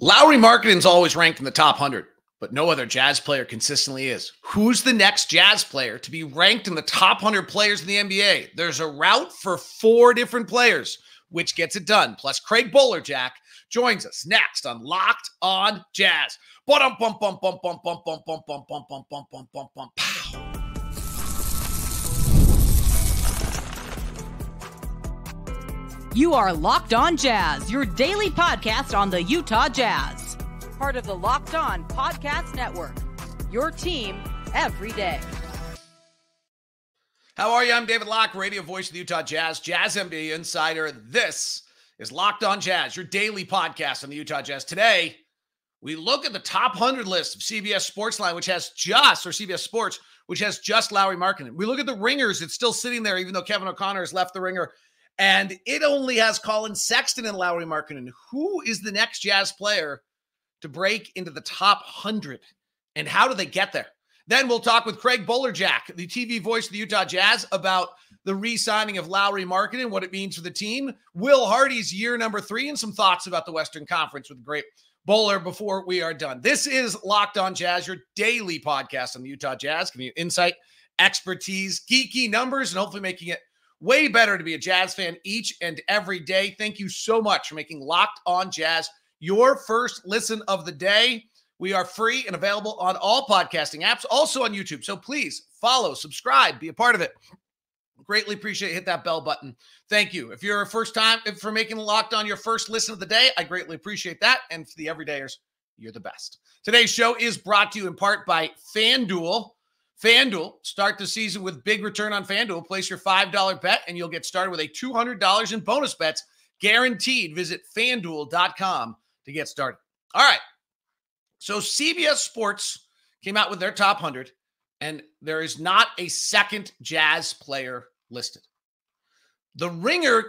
Lauri Markkanen's always ranked in the top 100, but no other Jazz player consistently is. Who's the next Jazz player to be ranked in the top 100 players in the NBA? There's a route for 4 different players, which gets it done. Plus, Craig Bolerjack joins us next on Locked on Jazz. You are Locked on Jazz, your daily podcast on the Utah Jazz. Part of the Locked on Podcast Network, your team every day. How are you? I'm David Locke, radio voice of the Utah Jazz, Jazz NBA insider. This is Locked on Jazz, your daily podcast on the Utah Jazz. Today, we look at the top 100 list of CBS Sportsline, which has just, or CBS Sports, which has just Lauri Markkanen. We look at the ringers. It's still sitting there, even though Kevin O'Connor has left the ringer. And it only has Colin, Sexton, and Lauri Markkanen. Who is the next Jazz player to break into the top 100? And how do they get there? Then we'll talk with Craig Bolerjack, the TV voice of the Utah Jazz, about the re-signing of Lauri Markkanen, what it means for the team. Will Hardy's year number 3, and some thoughts about the Western Conference with the great Bowler before we are done. This is Locked on Jazz, your daily podcast on the Utah Jazz, giving you insight, expertise, geeky numbers, and hopefully making it way better to be a Jazz fan each and every day. Thank you so much for making Locked on Jazz your first listen of the day. We are free and available on all podcasting apps, also on YouTube. So please follow, subscribe, be a part of it. Greatly appreciate it. Hit that bell button. Thank you. If you're a first time, for making Locked on your first listen of the day, I greatly appreciate that. And for the everydayers, you're the best. Today's show is brought to you in part by FanDuel. FanDuel, start the season with big return on FanDuel. Place your $5 bet, and you'll get started with a $200 in bonus bets guaranteed. Visit FanDuel.com to get started. All right. So CBS Sports came out with their top 100, and there is not a second Jazz player listed. The Ringer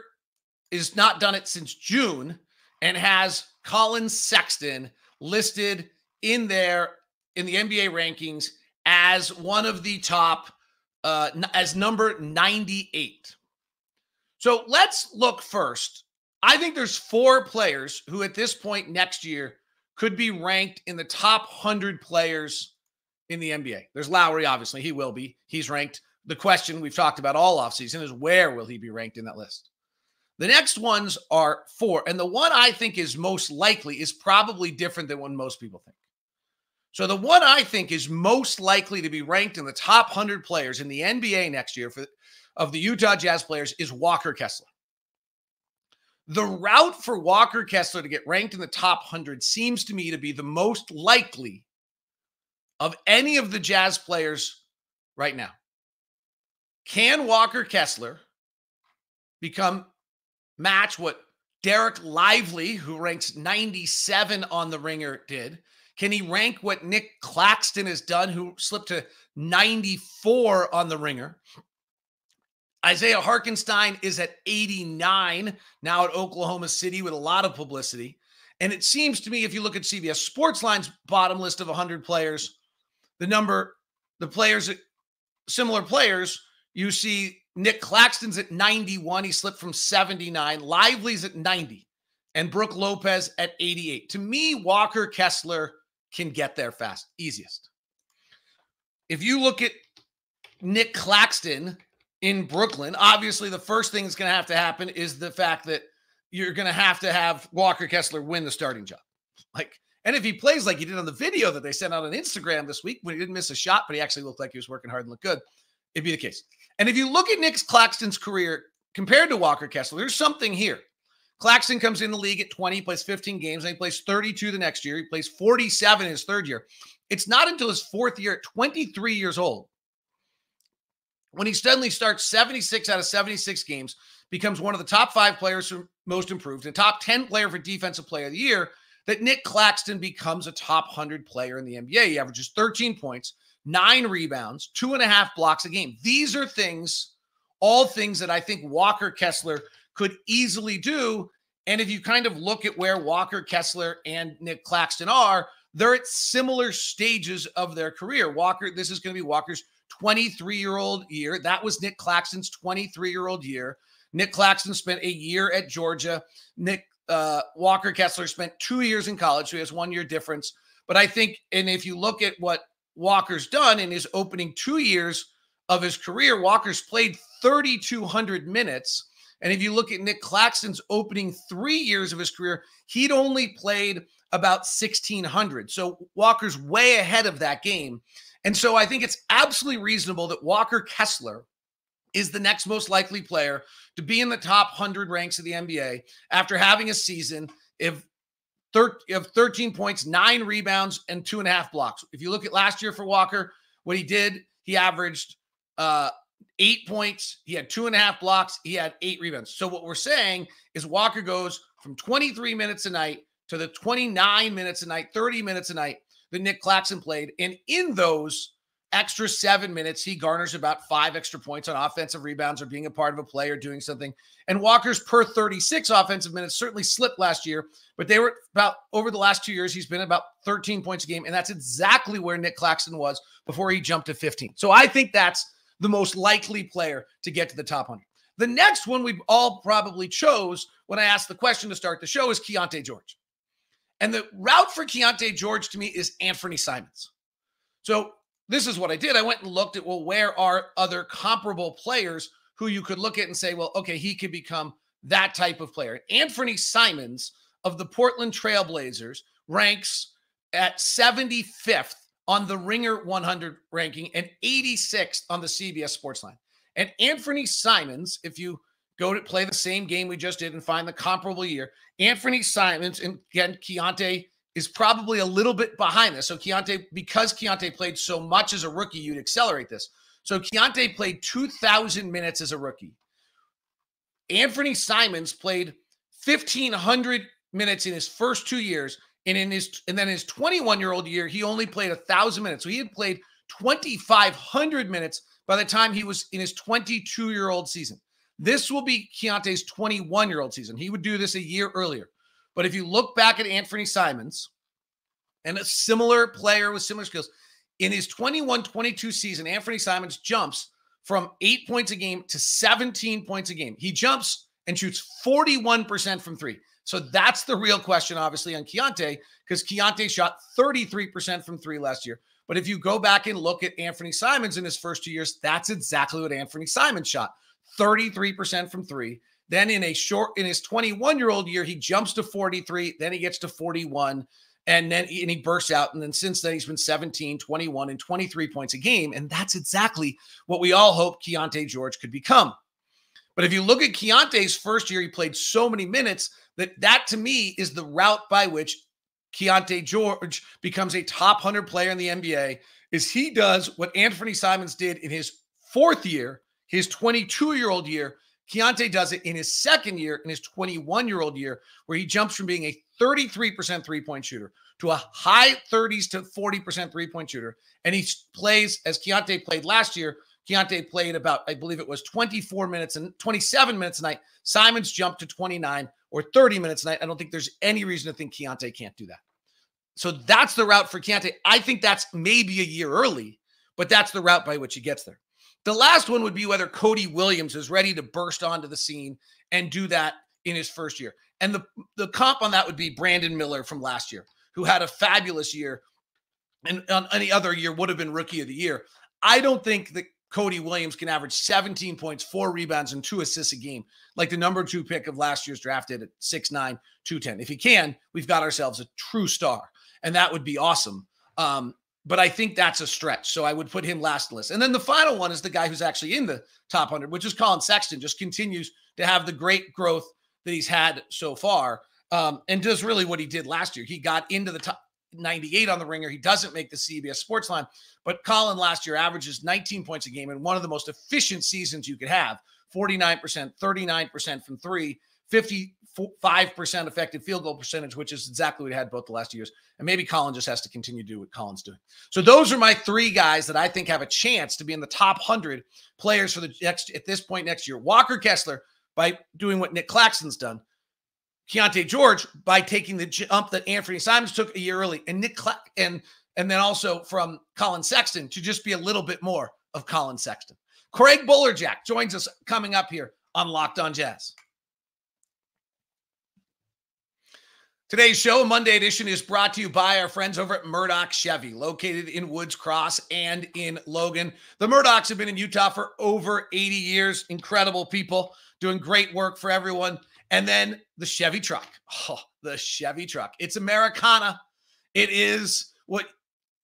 is not done it since June and has Colin, Sexton listed in the NBA rankings as one of the top, as number 98. So let's look first. I think there's 4 players who at this point next year could be ranked in the top 100 players in the NBA. There's Lauri, obviously. He will be. He's ranked. The question we've talked about all offseason is where will he be ranked in that list? The next ones are 4. And the one I think is most likely is probably different than what most people think. So the one I think is most likely to be ranked in the top 100 players in the NBA next year of the Utah Jazz players is Walker Kessler. The route for Walker Kessler to get ranked in the top 100 seems to me to be the most likely of any of the Jazz players right now. Can Walker Kessler match what Derek Lively, who ranks 97 on the Ringer, did? Can he rank what Nick Claxton has done, who slipped to 94 on the Ringer? Isaiah Hartenstein is at 89 now at Oklahoma City with a lot of publicity. And it seems to me, if you look at CBS Sportsline's bottom list of 100 players, similar players, you see Nick Claxton's at 91. He slipped from 79. Lively's at 90. And Brook Lopez at 88. To me, Walker Kessler can get there fast. Easiest. If you look at Nick Claxton in Brooklyn, obviously the first thing that's going to happen is the fact that you're going to have Walker Kessler win the starting job. And if he plays like he did on the video that they sent out on Instagram this week, when he didn't miss a shot, but he actually looked like he was working hard and looked good, it'd be the case. And if you look at Nick Claxton's career compared to Walker Kessler, there's something here. Claxton comes in the league at 20, plays 15 games, and he plays 32 the next year. He plays 47 in his third year. It's not until his 4th year at 23 years old when he suddenly starts 76 out of 76 games, becomes one of the top 5 players for most improved, and top 10 player for defensive player of the year, that Nick Claxton becomes a top 100 player in the NBA. He averages 13 points, 9 rebounds, 2.5 blocks a game. These are all things that I think Walker Kessler could easily do. And if you kind of look at where Walker Kessler and Nick Claxton are, they're at similar stages of their career. This is going to be Walker's 23-year-old year. That was Nick Claxton's 23-year-old year. Nick Claxton spent a year at Georgia. Walker Kessler spent 2 years in college, so he has 1 year difference. But I think, and if you look at what Walker's done in his opening 2 years of his career, Walker's played 3,200 minutes. And if you look at Nick Claxton's opening 3 years of his career, he'd only played about 1,600. So Walker's way ahead of that game. And so I think it's absolutely reasonable that Walker Kessler is the next most likely player to be in the top 100 ranks of the NBA after having a season of 13 points, 9 rebounds, and 2.5 blocks. If you look at last year for Walker, what he did, he averaged 8 points. He had 2.5 blocks. He had 8 rebounds. So what we're saying is Walker goes from 23 minutes a night to the 29 minutes a night, 30 minutes a night that Nick Claxton played. And in those extra 7 minutes, he garners about 5 extra points on offensive rebounds or being a part of a play or doing something. And Walker's per 36 offensive minutes certainly slipped last year, but they were about, over the last 2 years, he's been about 13 points a game. And that's exactly where Nick Claxton was before he jumped to 15. So I think that's the most likely player to get to the top 100. The next one we all probably chose when I asked the question to start the show is Keyonte George. And the route for Keyonte George to me is Anfrenee Simons. So this is what I did. I went and looked at, well, where are other comparable players who you could look at and say, well, okay, he could become that type of player. Anfrenee Simons of the Portland Trail Blazers ranks at 75th on the Ringer 100 ranking and 86th on the CBS Sportsline. And Anfrenee Simons, if you go to play the same game we just did and find the comparable year, Anfrenee Simons, and again, Keyonte is probably a little bit behind this. So Keyonte, because Keyonte played so much as a rookie, you'd accelerate this. So Keyonte played 2,000 minutes as a rookie. Anfrenee Simons played 1,500 minutes in his first 2 years. And then his 21-year-old year, he only played 1,000 minutes. So he had played 2,500 minutes by the time he was in his 22-year-old season. This will be Keyonte's 21-year-old season. He would do this a year earlier. But if you look back at Anfrenee Simons, and a similar player with similar skills, in his 21-22 season, Anfrenee Simons jumps from 8 points a game to 17 points a game. He jumps and shoots 41% from three. So that's the real question, obviously, on Keyonte, because Keyonte shot 33% from three last year. But if you go back and look at Anfrenee Simons in his first 2 years, that's exactly what Anfrenee Simons shot, 33% from three. Then in his 21-year-old year, he jumps to 43. Then he gets to 41. And he bursts out. And then since then, he's been 17, 21, and 23 points a game. And that's exactly what we all hope Keyonte George could become. But if you look at Keyonte's first year, he played so many minutes that to me is the route by which Keyonte George becomes a top 100 player in the NBA, is he does what Anfrenee Simons did in his fourth year, his 22-year-old year. Keyonte does it in his second year, in his 21-year-old year, where he jumps from being a 33% three-point shooter to a high 30s to 40% three-point shooter. And he plays, as Keyonte played last year, Keyonte played about, I believe it was 27 minutes a night. Simons jumped to 29 or 30 minutes a night. I don't think there's any reason to think Keyonte can't do that. So that's the route for Keyonte. I think that's maybe a year early, but that's the route by which he gets there. The last one would be whether Cody Williams is ready to burst onto the scene and do that in his first year. And the comp on that would be Brandon Miller from last year, who had a fabulous year and on any other year would have been rookie of the year. I don't think that Cody Williams can average 17 points, 4 rebounds, and 2 assists a game, like the number 2 pick of last year's drafted at 6'9", 210. If he can, we've got ourselves a true star, and that would be awesome. But I think that's a stretch, so I would put him last on the list. And then the final one is the guy who's actually in the top 100, which is Colin Sexton, just continues to have the great growth that he's had so far, and does really what he did last year. He got into the top 98 on the Ringer. He doesn't make the CBS Sportsline, but Colin last year averages 19 points a game and one of the most efficient seasons you could have, 49%, 39% from three, 55% effective field goal percentage, which is exactly what he had both the last years. And maybe Colin just has to continue to do what Colin's doing. So those are my 3 guys that I think have a chance to be in the top 100 players for the next, at this point next year. Walker Kessler, by doing what Nick Claxton's done. Keyonte George, by taking the jump that Anfrenee Simons took a year early, and and then also from Colin Sexton to just be a little bit more of Colin Sexton. Craig Bolerjack joins us coming up here on Locked On Jazz. Today's show, Monday edition, is brought to you by our friends over at Murdoch Chevy, located in Woods Cross and in Logan. The Murdochs have been in Utah for over 80 years. Incredible people doing great work for everyone. And then the Chevy truck. Oh, the Chevy truck. It's Americana. It is what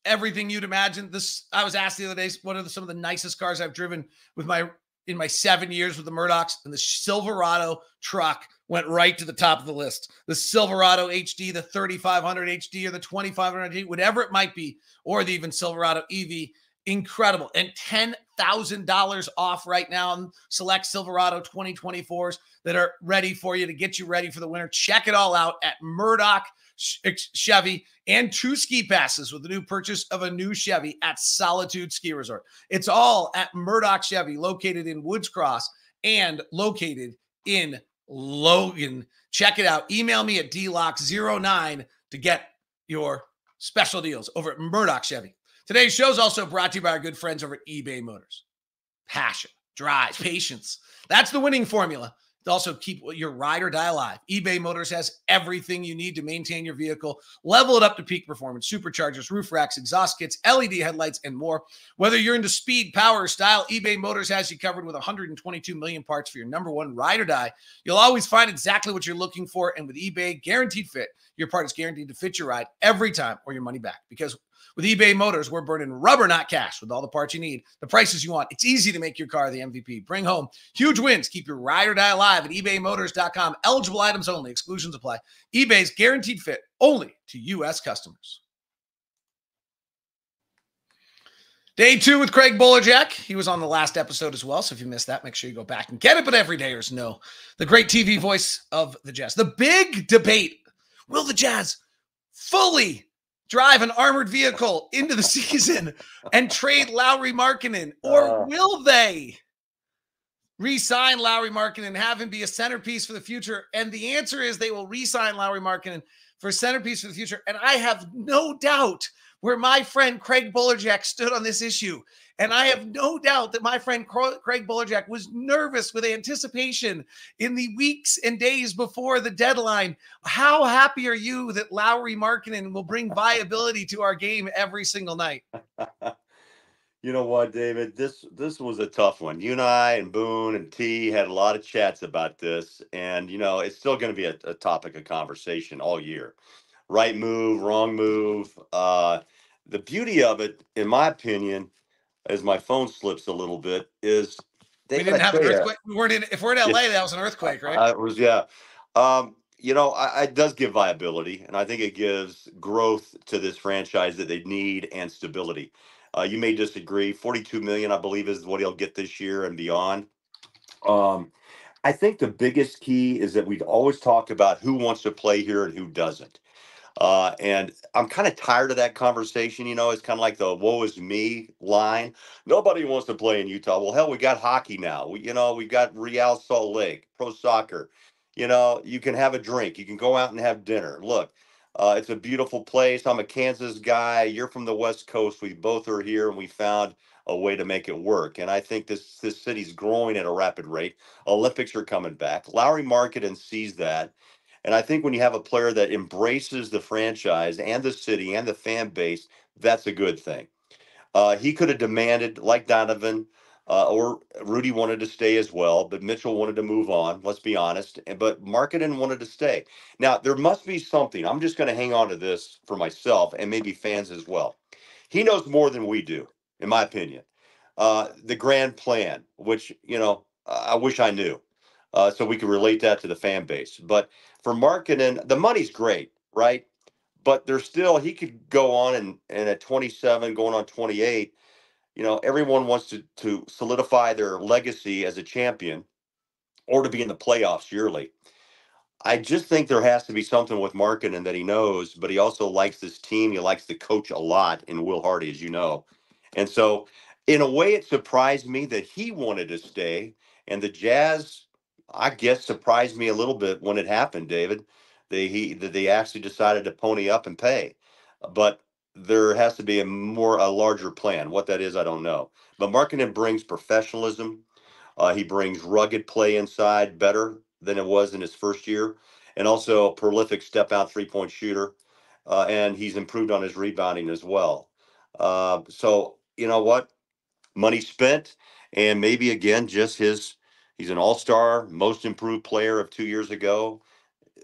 everything you'd imagine. I was asked the other day, what are some of the nicest cars I've driven in my 7 years with the Murdochs? And the Silverado truck went right to the top of the list. The Silverado HD, the 3500 HD, or the 2500 HD, whatever it might be, or the even Silverado EV. Incredible. And $10,000 off right now on select Silverado 2024s that are ready for you to get you ready for the winter. Check it all out at Murdoch Chevy, and 2 ski passes with the new purchase of a new Chevy at Solitude Ski Resort. It's all at Murdoch Chevy, located in Woods Cross and located in Logan. Check it out. Email me at dlock09 to get your special deals over at Murdoch Chevy. Today's show is also brought to you by our good friends over at eBay Motors. Passion, drive, patience. That's the winning formula to also keep your ride or die alive. eBay Motors has everything you need to maintain your vehicle, level it up to peak performance, superchargers, roof racks, exhaust kits, LED headlights, and more. Whether you're into speed, power, or style, eBay Motors has you covered with 122 million parts for your number one ride or die. You'll always find exactly what you're looking for, and with eBay Guaranteed Fit, your part is guaranteed to fit your ride every time or your money back. Because with eBay Motors, we're burning rubber, not cash, with all the parts you need, the prices you want. It's easy to make your car the MVP. Bring home huge wins. Keep your ride or die alive at ebaymotors.com. Eligible items only. Exclusions apply. eBay's Guaranteed Fit, only to U.S. customers. Day 2 with Craig Bolerjack. He was on the last episode as well, so if you missed that, make sure you go back and get it. But everydayers know the great TV voice of the Jazz. The big debate, will the Jazz fully drive an armored vehicle into the season and trade Lauri Markkanen, or will they re-sign Lauri Markkanen and have him be a centerpiece for the future? And the answer is they will re-sign Lauri Markkanen for a centerpiece for the future. And I have no doubt where my friend Craig Bolerjack stood on this issue. And I have no doubt that my friend Craig Bolerjack was nervous with anticipation in the weeks and days before the deadline. How happy are you that Lauri Markkanen will bring viability to our game every single night? You know what, David? This was a tough one. You and I and Boone and T had a lot of chats about this. And, you know, it's still going to be a topic of conversation all year. Right move, wrong move. The beauty of it, in my opinion, as my phone slips a little bit, is we didn't have an earthquake. If we're in LA, that was an earthquake, right? It was, yeah. You know, it does give viability, and I think it gives growth to this franchise that they need, and stability. You may disagree. $42 million, I believe, is what he'll get this year and beyond. I think the biggest key is that we've always talked about who wants to play here and who doesn't. And I'm kind of tired of that conversation. You know, it's kind of like the woe is me line. Nobody wants to play in Utah. Well, hell, we got hockey now. We've got Real Salt Lake, pro soccer. You know, you can have a drink. You can go out and have dinner. Look, it's a beautiful place. I'm a Kansas guy. You're from the West Coast. We both are here, and we found a way to make it work. And I think this city's growing at a rapid rate. Olympics are coming back. Lauri Markkanen sees that. And I think when you have a player that embraces the franchise and the city and the fan base, that's a good thing. He could have demanded, like Donovan, or Rudy wanted to stay as well, but Mitchell wanted to move on, let's be honest. But Markkanen wanted to stay. Now, there must be something. I'm just going to hang on to this for myself and maybe fans as well. He knows more than we do, in my opinion. The grand plan, which, you know, I wish I knew. So we could relate that to the fan base. But for Markkanen, the money's great, right? But there's still, he could go on and at 27, going on 28, you know, everyone wants to solidify their legacy as a champion or to be in the playoffs yearly. I just think there has to be something with Markkanen that he knows, but he also likes this team. He likes the coach a lot in Will Hardy, as you know. And so in a way, it surprised me that he wanted to stay, and the Jazz, I guess, surprised me a little bit when it happened, David. They actually decided to pony up and pay. But there has to be a larger plan. What that is, I don't know. But Markkanen brings professionalism. He brings rugged play inside better than it was in his first year. and also a prolific step-out three-point shooter, and he's improved on his rebounding as well. So you know what? Money spent, and maybe again, just he's an all-star, most improved player of 2 years ago,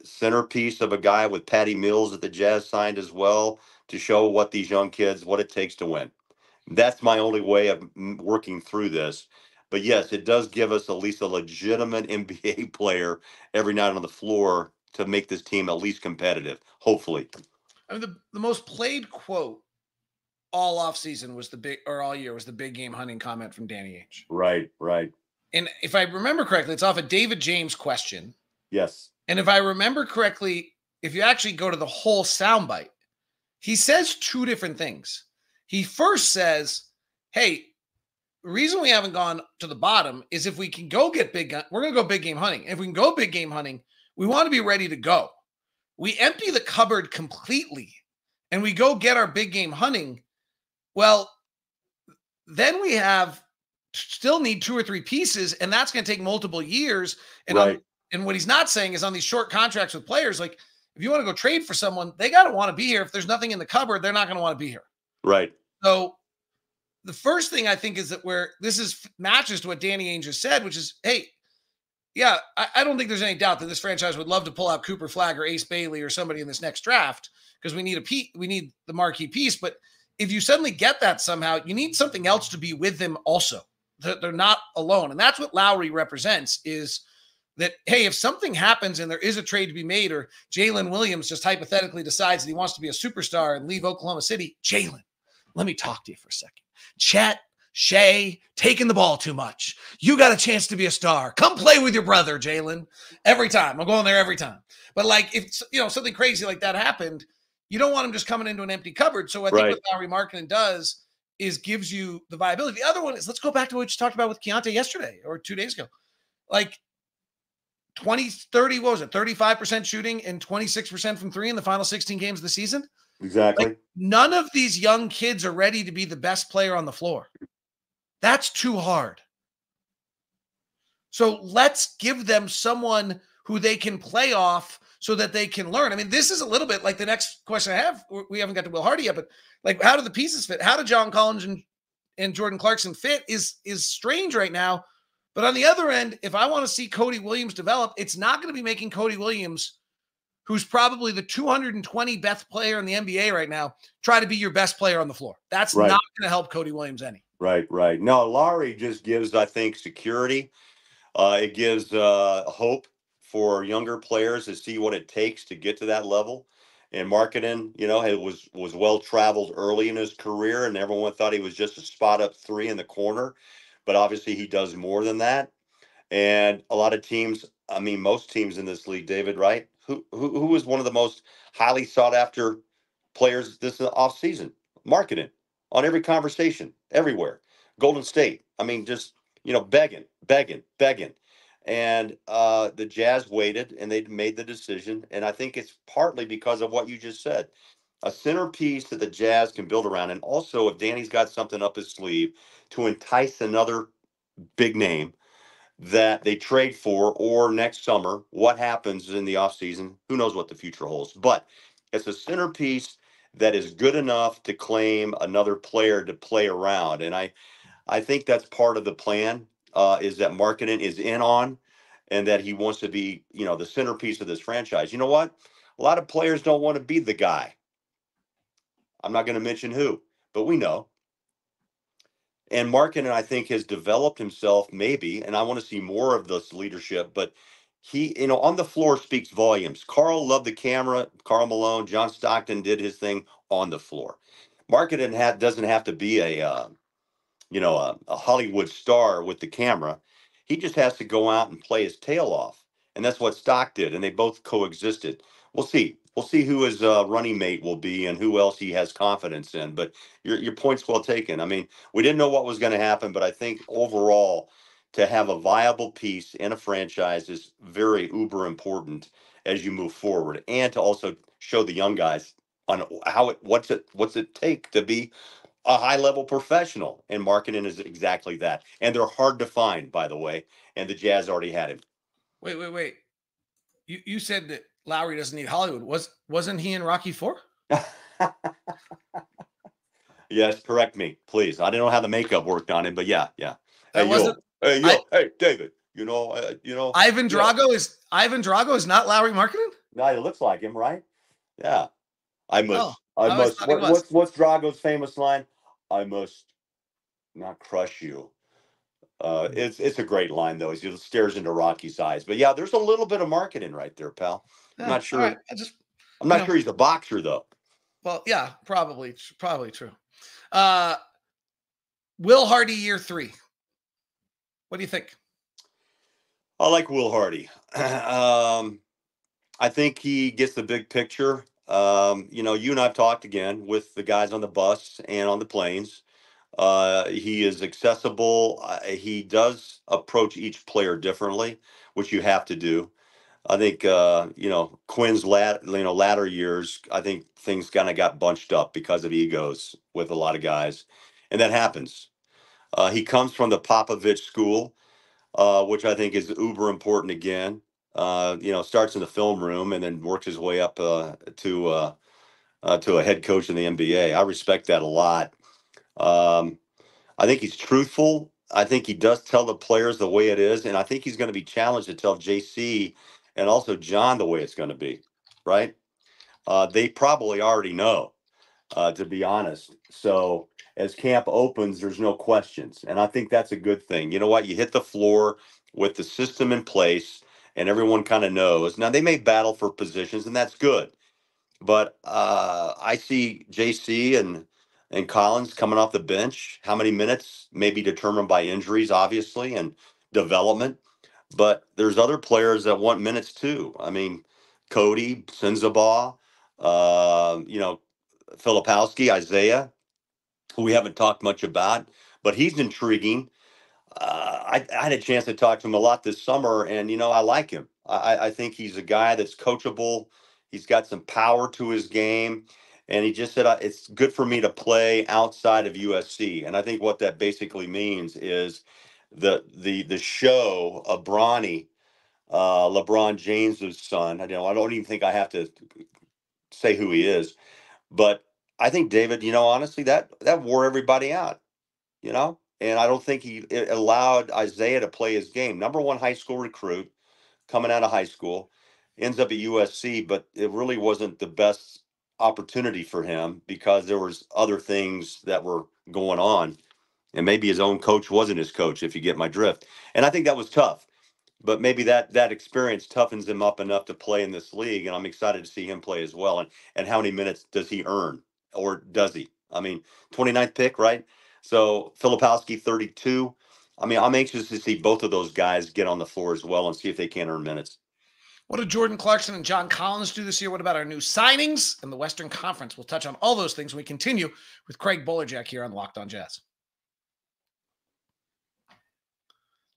centerpiece of a guy with Patty Mills that the Jazz signed as well to show what these young kids, what it takes to win. That's my only way of working through this. But yes, it does give us at least a legitimate NBA player every night on the floor to make this team at least competitive, hopefully. I mean, the most played quote all offseason was all year was the big game hunting comment from Danny Ainge. Right. And if I remember correctly, it's off a David James question. Yes. And if I remember correctly, if you actually go to the whole soundbite, he says two different things. He first says, hey, the reason we haven't gone to the bottom is if we can go get we're going to go big game hunting. If we can go big game hunting, we want to be ready to go. We empty the cupboard completely and we go get our big game hunting. Well, then we still need 2 or 3 pieces, and that's going to take multiple years. And right. And what he's not saying is on these short contracts with players, like if you want to go trade for someone, they got to want to be here. If there's nothing in the cupboard, they're not going to want to be here. Right. So the first thing I think is that where this matches to what Danny Ainge just said, which is, hey, yeah, I don't think there's any doubt that this franchise would love to pull out Cooper Flagg or Ace Bailey or somebody in this next draft because we need the marquee piece. But if you suddenly get that somehow, you need something else to be with them also. They're not alone. And that's what Lauri represents is that, hey, if something happens and there is a trade to be made or Jalen Williams just hypothetically decides that he wants to be a superstar and leave Oklahoma City, Jalen, let me talk to you for a second. Chet, Shea, taking the ball too much. You got a chance to be a star. Come play with your brother, Jalen. Every time. I'm going there every time. But like if something crazy like that happened, you don't want him just coming into an empty cupboard. So I think what Lauri Markkanen does is gives you the viability. The other one is, let's go back to what you talked about with Keyonte yesterday or 2 days ago. Like 35% shooting and 26% from 3 in the final 16 games of the season. Exactly. Like, none of these young kids are ready to be the best player on the floor. That's too hard. So let's give them someone who they can play off so that they can learn. I mean, this is a little bit like the next question I have. We haven't got to Will Hardy yet, but like, how do the pieces fit? How do John Collins and Jordan Clarkson fit is strange right now. But on the other end, if I want to see Cody Williams develop, it's not going to be making Cody Williams, who's probably the 220 best player in the NBA right now, try to be your best player on the floor. That's not going to help Cody Williams any. Right. No, Lauri just gives, I think, security. It gives hope for younger players to see what it takes to get to that level. And Markkanen, was well-traveled early in his career, and everyone thought he was just a spot-up 3 in the corner. But obviously he does more than that. And a lot of teams, I mean, most teams in this league, David, right? Who was one of the most highly sought-after players this offseason? Markkanen. On every conversation, everywhere. Golden State. I mean, just, begging. And the Jazz waited, and they made the decision. And I think it's partly because of what you just said. A centerpiece that the Jazz can build around. And also, if Danny's got something up his sleeve to entice another big name that they trade for, or next summer, what happens in the offseason, who knows what the future holds. But it's a centerpiece that is good enough to claim another player to play around. And I think that's part of the plan, is that Markkanen is in on, and that he wants to be, the centerpiece of this franchise. You know what? A lot of players don't want to be the guy. I'm not going to mention who, but we know. And Markkanen, I think, has developed himself maybe, and I want to see more of this leadership, but he, on the floor speaks volumes. Carl loved the camera. Karl Malone, John Stockton did his thing on the floor. Markkanen doesn't have to be a Hollywood star with the camera. He just has to go out and play his tail off. And that's what Stock did, and they both coexisted. We'll see. We'll see who his running mate will be and who else he has confidence in. But your point's well taken. I mean, we didn't know what was going to happen, but I think overall, to have a viable piece in a franchise is very uber important as you move forward, and to also show the young guys on what's it take to be a high-level professional. And Markkanen is exactly that. And they're hard to find, by the way. And the Jazz already had him. Wait. You said that Lauri doesn't need Hollywood. Wasn't he in Rocky IV? Yes, correct me, please. I didn't know how the makeup worked on him, but yeah. That wasn't. Hey, David. Ivan Drago is not Lauri Markkanen? No, he looks like him, right? Yeah. I Oh, must. thought he was. What's Drago's famous line? I must not crush you. It's a great line though. He stares into Rocky's eyes. But yeah, there's a little bit of marketing right there, pal. Yeah, I'm not sure. all right. I'm not sure he's a boxer though. Well, yeah, probably true. Will Hardy year 3. What do you think? I like Will Hardy. I think he gets the big picture. You and I've talked again with the guys on the bus and on the planes. He is accessible. He does approach each player differently, which you have to do. I think, Quinn's latter years, I think things kind of got bunched up because of egos with a lot of guys. And that happens. He comes from the Popovich school, which I think is uber important again. Starts in the film room and then works his way up to a head coach in the NBA. I respect that a lot. I think he's truthful. I think he does tell the players the way it is, and I think he's going to be challenged to tell JC and also John the way it's going to be, right? They probably already know, to be honest. So as camp opens, there's no questions, and I think that's a good thing. You know what? You hit the floor with the system in place, and everyone kind of knows. Now, they may battle for positions, and that's good. But I see JC and Collins coming off the bench. How many minutes may be determined by injuries, obviously, and development. But there's other players that want minutes too. I mean, Cody, Sensabaugh, Filipowski, Isaiah, who we haven't talked much about, but he's intriguing. I had a chance to talk to him a lot this summer, and I like him. I think he's a guy that's coachable. He's got some power to his game, and he just said it's good for me to play outside of USC. And I think what that basically means is the show of Bronny, LeBron James's son. I don't even think I have to say who he is, but I think David, honestly, that wore everybody out. And I don't think he allowed Isaiah to play his game. Number one high school recruit coming out of high school, ends up at USC, but it really wasn't the best opportunity for him because there was other things that were going on. And maybe his own coach wasn't his coach, if you get my drift. And I think that was tough. But maybe that experience toughens him up enough to play in this league. And I'm excited to see him play as well. And how many minutes does he earn? Or does he? I mean, 29th pick, right? So Filipowski, 32. I mean, I'm anxious to see both of those guys get on the floor as well and see if they can earn minutes. What did Jordan Clarkson and John Collins do this year? What about our new signings in the Western Conference? We'll touch on all those things when we continue with Craig Bolerjack here on Locked On Jazz.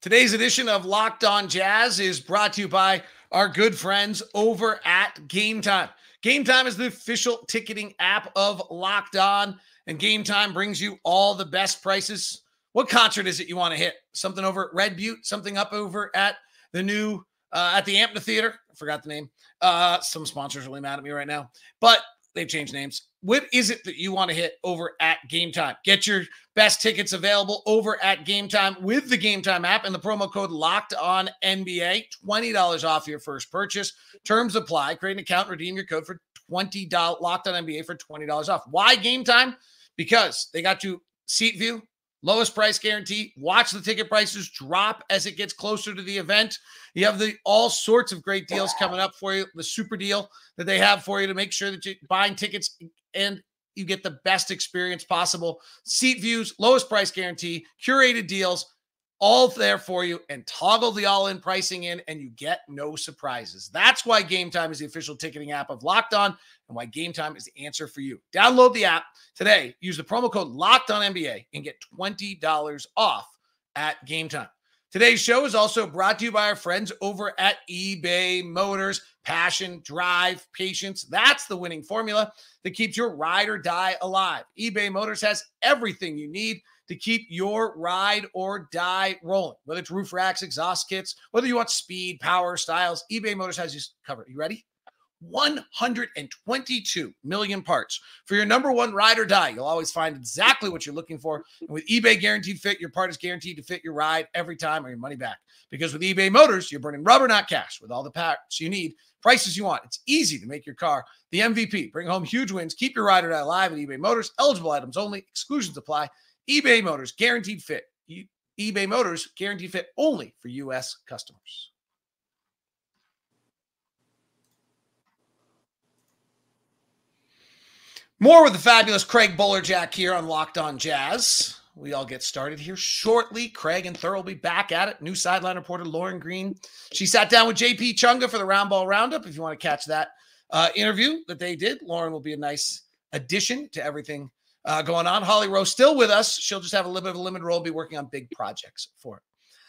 Today's edition of Locked On Jazz is brought to you by our good friends over at Game Time. Game Time is the official ticketing app of Locked On, and Game Time brings you all the best prices. What concert is it you want to hit? Something over at Red Butte? Something up over at the new at the Amphitheater? I forgot the name. Some sponsors are really mad at me right now, but they've changed names. What is it that you want to hit over at Game Time? Get your best tickets available over at Game Time with the Game Time app and the promo code LOCKEDONNBA. $20 off your first purchase. Terms apply. Create an account, redeem your code for $20 Locked On NBA for $20 off. Why Game Time? Because they got you seat view, lowest price guarantee. Watch the ticket prices drop as it gets closer to the event. You have all sorts of great deals coming up for you. The super deal that they have for you to make sure that you're buying tickets and you get the best experience possible. Seat views, lowest price guarantee, curated deals, all there for you, and toggle the all-in pricing in, and you get no surprises. That's why Game Time is the official ticketing app of Locked On, and why Game Time is the answer for you. Download the app today. Use the promo code LOCKEDONNBA and get $20 off at Game Time. Today's show is also brought to you by our friends over at eBay Motors. Passion, drive, patience. That's the winning formula that keeps your ride or die alive. eBay Motors has everything you need to keep your ride or die rolling. Whether it's roof racks, exhaust kits, whether you want speed, power, styles, eBay Motors has you covered. You ready? 122 million parts. For your number one ride or die, you'll always find exactly what you're looking for. And with eBay Guaranteed Fit, your part is guaranteed to fit your ride every time or your money back. Because with eBay Motors, you're burning rubber, not cash. With all the parts you need, prices you want, it's easy to make your car the MVP. Bring home huge wins. Keep your ride or die alive at eBay Motors. Eligible items only. Exclusions apply. eBay Motors, Guaranteed Fit. eBay Motors, Guaranteed Fit only for U.S. customers. More with the fabulous Craig Bolerjack here on Locked On Jazz. We all get started here shortly. Craig and Thur will be back at it. New sideline reporter Lauren Green. She sat down with JP Chunga for the Round Ball Roundup. If you want to catch that interview that they did, Lauren will be a nice addition to everything going on. Holly Rowe still with us. She'll just have a little bit of a limited role, be working on big projects for it.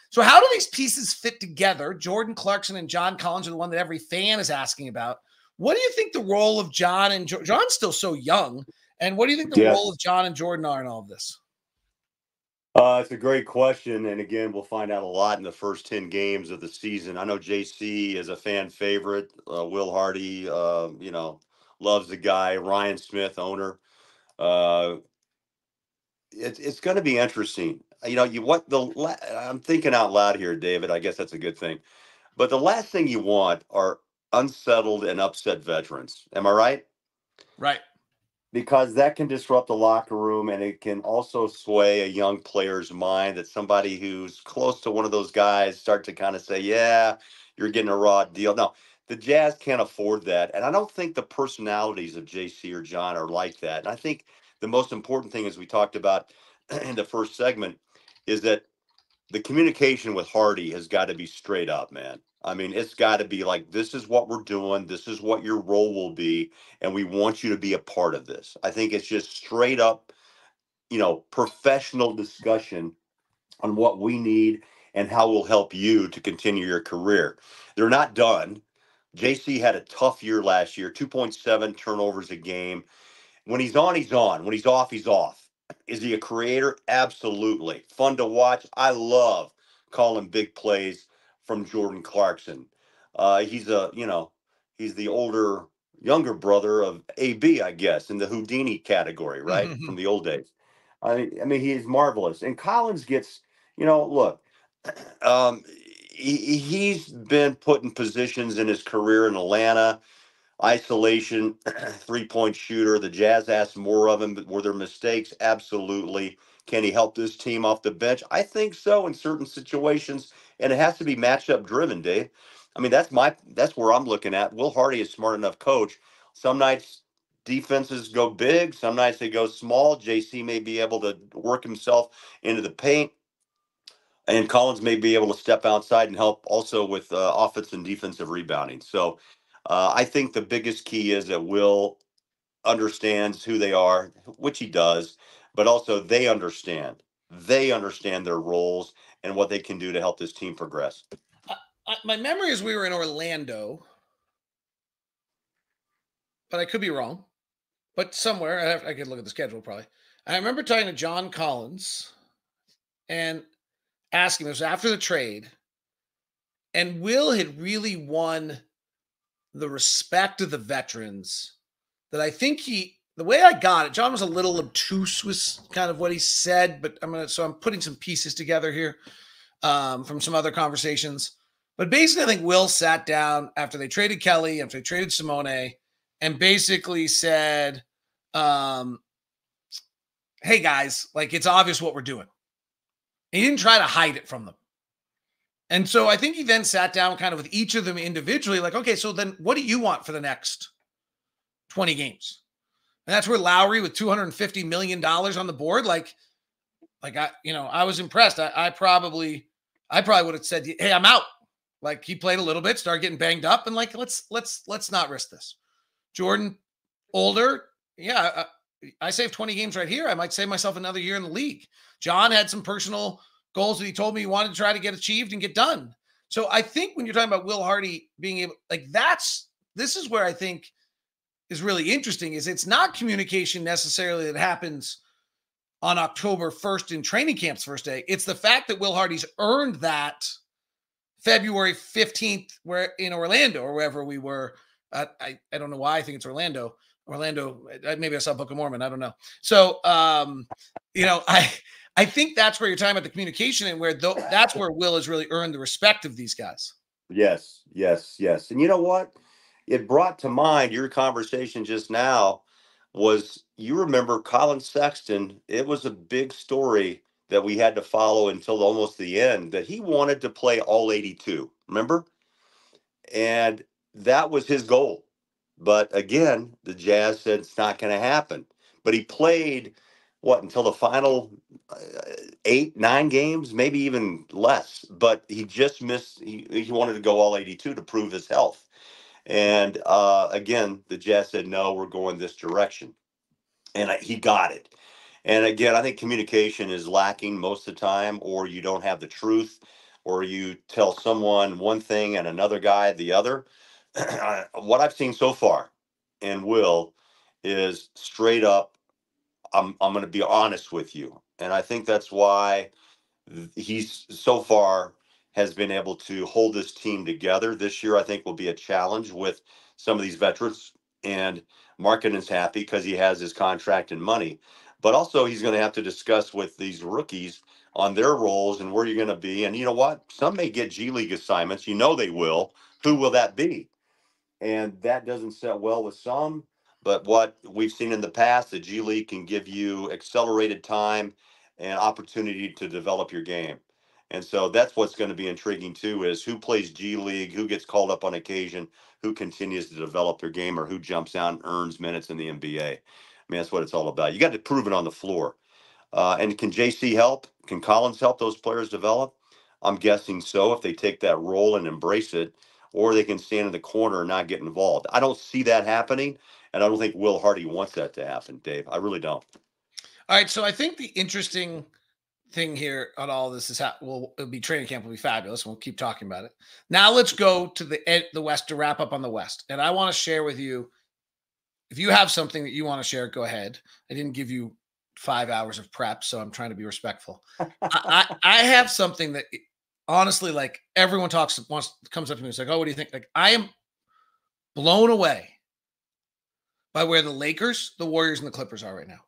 So how do these pieces fit together? Jordan Clarkson and John Collins are the one that every fan is asking about. What do you think the role of John and John's still so young? And what do you think the role of John and Jordan are in all of this? It's a great question. And again, we'll find out a lot in the first 10 games of the season. I know JC is a fan favorite. Will Hardy, loves the guy. Ryan Smith, owner. It's going to be interesting. I'm thinking out loud here, David. I guess that's a good thing. But the last thing you want are unsettled and upset veterans. Am I right? Right. Because that can disrupt the locker room, and it can also sway a young player's mind that somebody who's close to one of those guys start to kind of say, yeah, you're getting a raw deal. No, the Jazz can't afford that. And I don't think the personalities of JC or John are like that. And I think the most important thing, as we talked about in the first segment, is that the communication with Hardy has got to be straight up, man. I mean, it's got to be like, this is what we're doing. This is what your role will be. And we want you to be a part of this. I think it's just straight up, professional discussion on what we need and how we'll help you to continue your career. They're not done. JC had a tough year last year, 2.7 turnovers a game. When he's on, he's on. When he's off, he's off. Is he a creator? Absolutely. Fun to watch. I love calling big plays from Jordan Clarkson. He's the younger brother of AB, I guess, in the Houdini category, right? From the old days. I mean, he is marvelous. And Collins gets, look, he's been put in positions in his career in Atlanta. Isolation, three-point shooter. The Jazz asked more of him, but were there mistakes? Absolutely. Can he help this team off the bench? I think so in certain situations, and it has to be matchup driven, Dave. I mean, that's where I'm looking at. Will Hardy is smart enough coach. Some nights defenses go big, some nights they go small. JC may be able to work himself into the paint, and Collins may be able to step outside and help also with offense and defensive rebounding. So I think the biggest key is that Will understands who they are, which he does, but also they understand. They understand their roles and what they can do to help this team progress. My memory is we were in Orlando, but I could be wrong. But somewhere, I could look at the schedule probably. I remember talking to John Collins and asking him, it was after the trade, and Will had really won the respect of the veterans that I think the way I got it, John was a little obtuse with kind of what he said, but I'm putting some pieces together here from some other conversations. But basically, I think Will sat down after they traded Kelly, after they traded Simone, and basically said, hey guys, like, it's obvious what we're doing. He didn't try to hide it from them. And so I think he then sat down kind of with each of them individually, like, okay, so then what do you want for the next 20 games? And that's where Lauri with $250 million on the board, I was impressed. I probably would have said, hey, I'm out. Like, he played a little bit, started getting banged up, and like, let's not risk this. Jordan, older. Yeah. I saved 20 games right here. I might save myself another year in the league. John had some personal goals that he told me he wanted to try to get achieved and get done. So I think when you're talking about Will Hardy being able, this is where I think is really interesting, is it's not communication necessarily that happens on October 1st in training camp's first day. It's the fact that Will Hardy's earned that February 15th where in Orlando or wherever we were I don't know why I think it's Orlando. Maybe I saw Book of Mormon. I don't know. So, I think that's where you're talking about the communication and where that's where Will has really earned the respect of these guys. Yes, yes, yes. And you know what? It brought to mind your conversation just now was you remember Colin Sexton. It was a big story that we had to follow until almost the end that he wanted to play all 82. Remember? And that was his goal. But again, the Jazz said it's not going to happen. But he played what until the final 8, 9 games, maybe even less. But he just missed. He wanted to go all 82 to prove his health. And again, the Jazz said no, we're going this direction, and he got it. And again, I think communication is lacking most of the time, or you don't have the truth, or you tell someone one thing and another guy the other. What I've seen so far and Will is straight up. I'm going to be honest with you, and I think that's why he's so far has been able to hold this team together. This year, I think, will be a challenge with some of these veterans, and Markkanen's happy because he has his contract and money, but also he's going to have to discuss with these rookies on their roles and where you're going to be. And you know what? Some may get G League assignments. You know they will. Who will that be? And that doesn't set well with some. But what we've seen in the past, the G League can give you accelerated time and opportunity to develop your game. And so that's what's going to be intriguing too, is who plays G League, who gets called up on occasion, who continues to develop their game, or who jumps out and earns minutes in the NBA. I mean, that's what it's all about. You got to prove it on the floor. And can JC help? Can Collins help those players develop? I'm guessing so if they take that role and embrace it, or they can stand in the corner and not get involved. I don't see that happening, and I don't think Will Hardy wants that to happen, Dave. I really don't. All right, so I think the interesting thing here on all this is it'll be training camp will be fabulous. We'll keep talking about it. Now let's go to the West to wrap up on the West, and I want to share with you. If you have something that you want to share, go ahead. I didn't give you 5 hours of prep, so I'm trying to be respectful. I have something that honestly, like everyone comes up to me, it's like, oh, what do you think? Like, I am blown away by where the Lakers, the Warriors, and the Clippers are right now.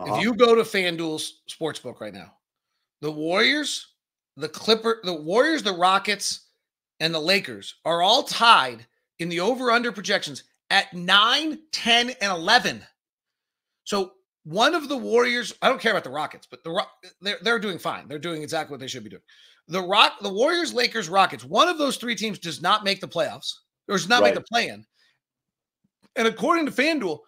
If you go to FanDuel's Sportsbook right now, the Warriors, the Rockets, and the Lakers are all tied in the over-under projections at 9, 10, and 11. So one of the Warriors, I don't care about the Rockets, but they're doing fine. They're doing exactly what they should be doing. The Warriors, Lakers, Rockets, one of those three teams does not make the playoffs or does not make the play-in. And according to FanDuel,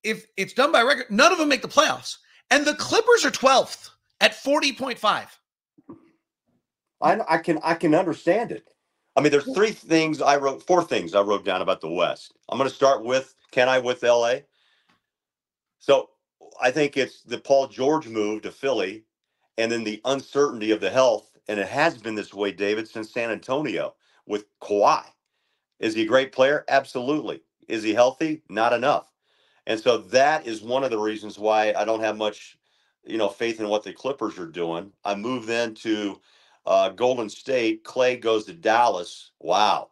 if it's done by record, none of them make the playoffs. And the Clippers are 12th at 40.5. I can understand it. I mean, there's four things I wrote down about the West. I'm going to start with LA. So I think it's the Paul George move to Philly, and then the uncertainty of the health. And it has been this way, David, since San Antonio with Kawhi. Is he a great player? Absolutely. Is he healthy? Not enough. And so that is one of the reasons why I don't have much, faith in what the Clippers are doing. I move then to Golden State. Clay goes to Dallas. Wow.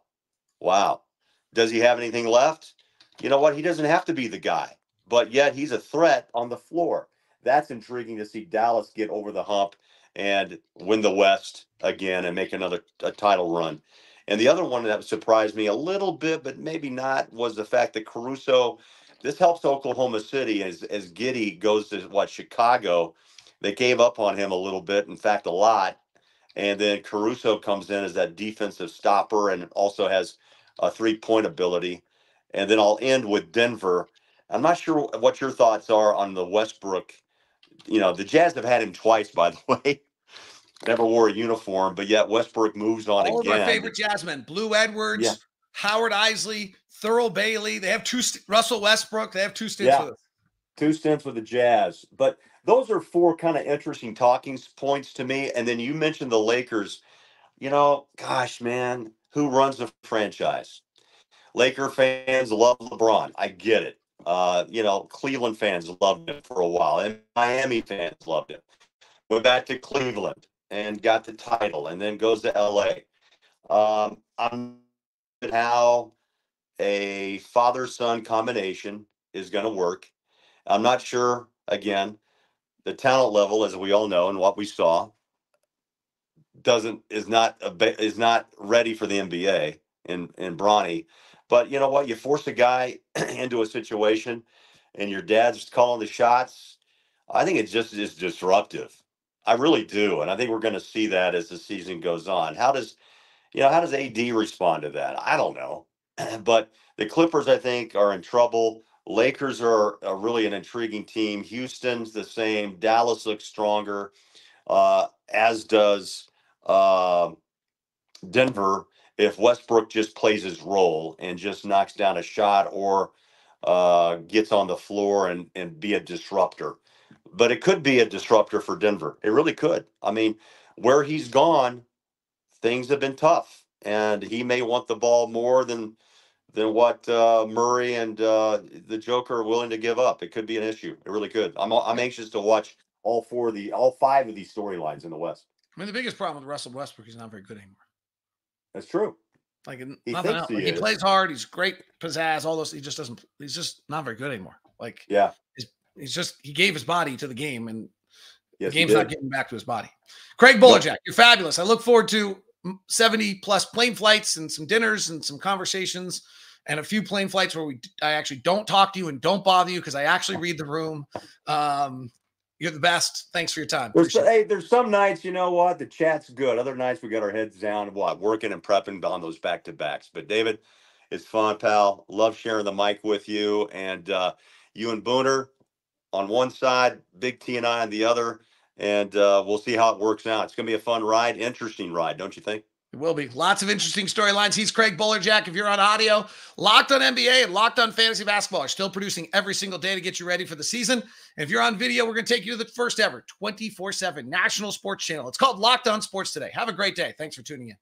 Does he have anything left? You know what? He doesn't have to be the guy, but yet he's a threat on the floor. That's intriguing to see Dallas get over the hump and win the West again and make a title run. And the other one that surprised me a little bit, but maybe not, was the fact that Caruso, this helps Oklahoma City as Giddey goes to Chicago. They gave up on him a little bit, in fact, a lot. And then Caruso comes in as that defensive stopper and also has a 3-point ability. And then I'll end with Denver. I'm not sure what your thoughts are on the Westbrook. The Jazz have had him twice, by the way. Never wore a uniform, but yet Westbrook moves on All again. All of our favorite Jazzmen, Blue Edwards, Howard Isley, Thurl Bailey. They have Russell Westbrook. They have 2 stints with us. 2 stints with the Jazz. But those are 4 kind of interesting talking points to me. And then you mentioned the Lakers. Gosh, man, who runs the franchise? Laker fans love LeBron. I get it. Cleveland fans loved him for a while, and Miami fans loved him. Went back to Cleveland and got the title, and then goes to LA. I'm how a father-son combination is going to work. I'm not sure, again, the talent level, as we all know and what we saw, is not ready for the NBA in Bronny. But you know what? You force a guy into a situation, and your dad's calling the shots. I think it just is disruptive. I really do, and I think we're going to see that as the season goes on. How does AD respond to that? I don't know, but the Clippers, I think, are in trouble. Lakers are really an intriguing team. Houston's the same. Dallas looks stronger, as does uh, Denver, if Westbrook just plays his role and just knocks down a shot or gets on the floor and be a disruptor. But it could be a disruptor for Denver. It really could. I mean, where he's gone, things have been tough, and he may want the ball more than what Murray and the Joker are willing to give up. It could be an issue. It really could. I'm anxious to watch all five of these storylines in the West. I mean, the biggest problem with Russell Westbrook, he's not very good anymore. That's true. Like He nothing thinks else. he Like, he is. plays hard. He's great pizzazz. All those. He just doesn't. He's just not very good anymore. Like Yeah. he gave his body to the game, and Yes, the he game's did. not getting back to his body. Craig Bolerjack, you're fabulous. I look forward to 70 plus plane flights and some dinners and some conversations and a few plane flights where I actually don't talk to you and don't bother you because I actually read the room. You're the best. Thanks for your time. There's some nights, you know what, the chat's good. Other nights we got our heads down, working and prepping on those back-to-backs. But David, it's fun, pal. Love sharing the mic with you. And you and Booner on one side, Big T and I on the other. And we'll see how it works out. It's going to be a fun ride, interesting ride, don't you think? It will be. Lots of interesting storylines. He's Craig Bolerjack. If you're on audio, Locked on NBA and Locked on Fantasy Basketball are still producing every single day to get you ready for the season. And if you're on video, we're going to take you to the first ever 24/7 national sports channel. It's called Locked on Sports Today. Have a great day. Thanks for tuning in.